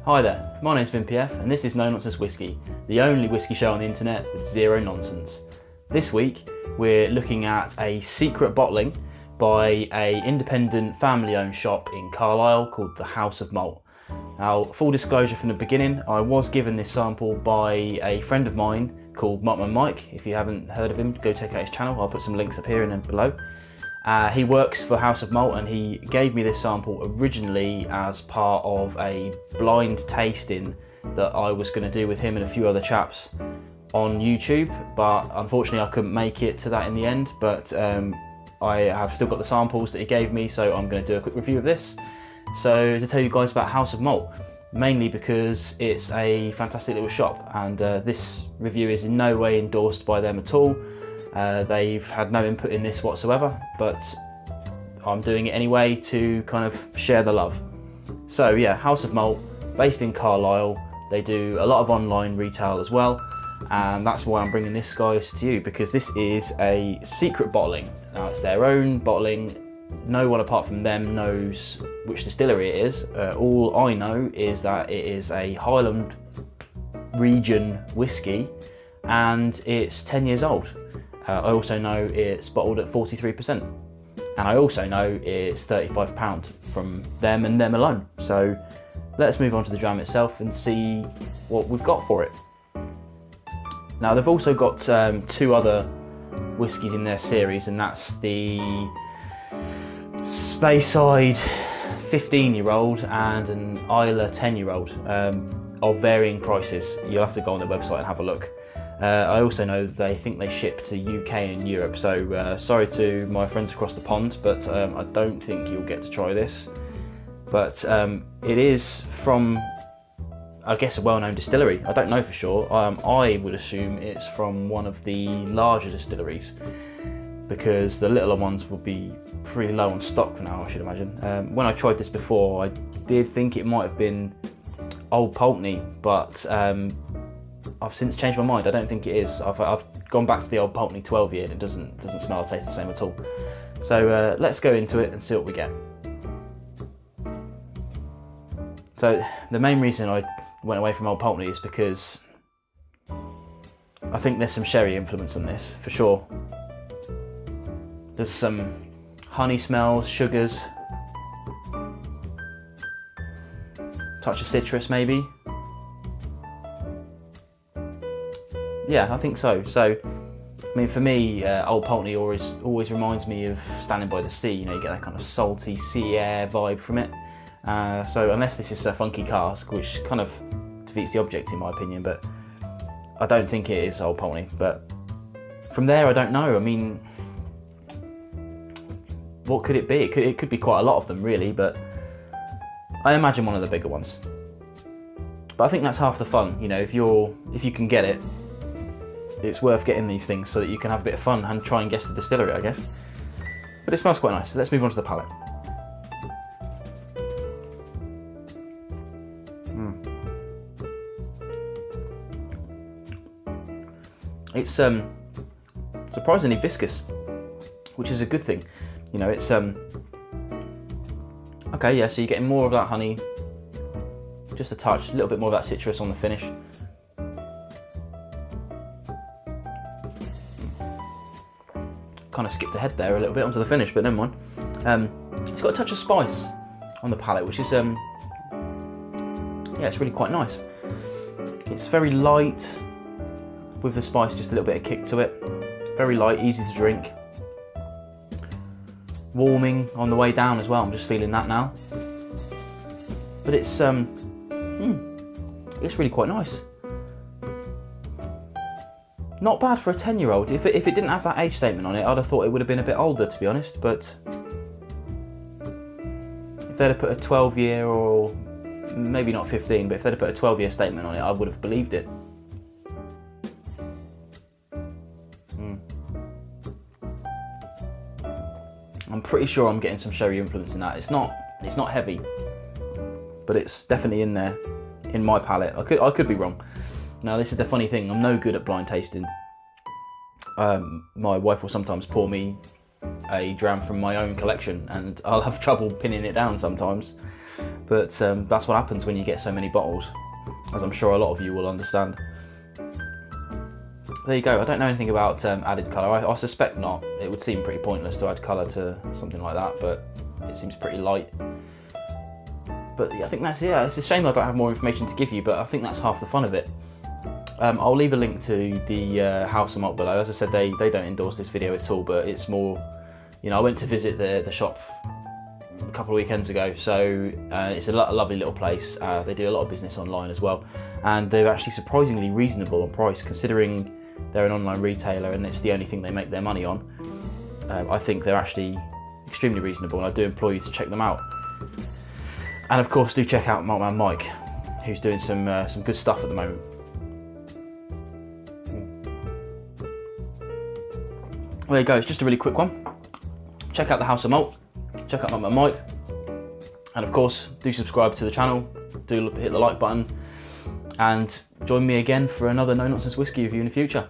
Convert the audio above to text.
Hi there, my name's VinPF and this is Nonsense Whisky, the only whisky show on the internet with zero nonsense. This week we're looking at a secret bottling by an independent family-owned shop in Carlisle called the House of Malt. Now, full disclosure from the beginning, I was given this sample by a friend of mine called Mike. If you haven't heard of him, go check out his channel. I'll put some links up here and then below. He works for House of Malt and he gave me this sample originally as part of a blind tasting that I was going to do with him and a few other chaps on YouTube, but unfortunately I couldn't make it to that in the end. But I have still got the samples that he gave me, so I'm going to do a quick review of this. So to tell you guys about House of Malt, mainly because it's a fantastic little shop, and this review is in no way endorsed by them at all. They've had no input in this whatsoever, but I'm doing it anyway to kind of share the love. So yeah, House of Malt, based in Carlisle. They do a lot of online retail as well, and that's why I'm bringing this guys to you, because this is a secret bottling. Now it's their own bottling. No one apart from them knows which distillery it is. All I know is that it is a Highland region whiskey and it's 10 years old. I also know it's bottled at 43%. And I also know it's £35 from them and them alone. So let's move on to the dram itself and see what we've got for it. Now they've also got two other whiskies in their series, and that's the Speyside 15-year-old and an Islay 10-year-old of varying prices. You'll have to go on their website and have a look. I also know they think they ship to UK and Europe, so sorry to my friends across the pond, but I don't think you'll get to try this. But it is from, I guess, a well-known distillery. I don't know for sure. I would assume it's from one of the larger distilleries, because the littler ones will be pretty low on stock now, I should imagine. When I tried this before, I did think it might have been Old Pulteney, but I've since changed my mind. I don't think it is. I've gone back to the Old Pulteney 12 year and it doesn't smell or taste the same at all. So let's go into it and see what we get. So the main reason I went away from Old Pulteney is because I think there's some sherry influence on this, for sure. There's some honey smells, sugars, touch of citrus maybe. Yeah, I think so. So, I mean, for me, Old Pulteney always reminds me of standing by the sea. You know, you get that kind of salty sea air vibe from it. So unless this is a funky cask, which kind of defeats the object in my opinion, but I don't think it is Old Pulteney. But from there, I don't know. I mean, what could it be? It could be quite a lot of them, really, but I imagine one of the bigger ones. But I think that's half the fun, you know. If you can get it, it's worth getting these things so that you can have a bit of fun and try and guess the distillery, I guess. But it smells quite nice. Let's move on to the palate. It's surprisingly viscous, which is a good thing. You know, it's okay, yeah, so you're getting more of that honey, just a touch, a little bit more of that citrus on the finish. Kind of skipped ahead there a little bit onto the finish, but never mind. It's got a touch of spice on the palate, which is yeah, it's really quite nice. It's very light with the spice, just a little bit of kick to it. Very light, easy to drink. Warming on the way down as well. I'm just feeling that now. But it's really quite nice. Not bad for a 10-year-old. If it didn't have that age statement on it, I'd have thought it would have been a bit older, to be honest. But if they'd have put a 12-year, or maybe not 15, but if they'd have put a 12-year statement on it, I would have believed it. I'm pretty sure I'm getting some sherry influence in that. It's not heavy, but it's definitely in there in my palate. I could be wrong. Now this is the funny thing, I'm no good at blind tasting. My wife will sometimes pour me a dram from my own collection and I'll have trouble pinning it down sometimes. But that's what happens when you get so many bottles, as I'm sure a lot of you will understand. There you go. I don't know anything about added colour. I suspect not. It would seem pretty pointless to add colour to something like that, but it seems pretty light. But yeah, I think that's it. Yeah, it's a shame I don't have more information to give you, but I think that's half the fun of it. I'll leave a link to the House of Malt below. As I said, they don't endorse this video at all, but it's more, you know, I went to visit the shop a couple of weekends ago, so it's a lovely little place. They do a lot of business online as well, and they're actually surprisingly reasonable on price, considering they're an online retailer and it's the only thing they make their money on. I think they're actually extremely reasonable, and I do implore you to check them out. And of course, do check out Maltman Mike, who's doing some good stuff at the moment. There you go, it's just a really quick one. Check out the House of Malt, check out Maltman Mike, and of course, do subscribe to the channel, do hit the like button, and join me again for another No Nonsense Whisky review in the future.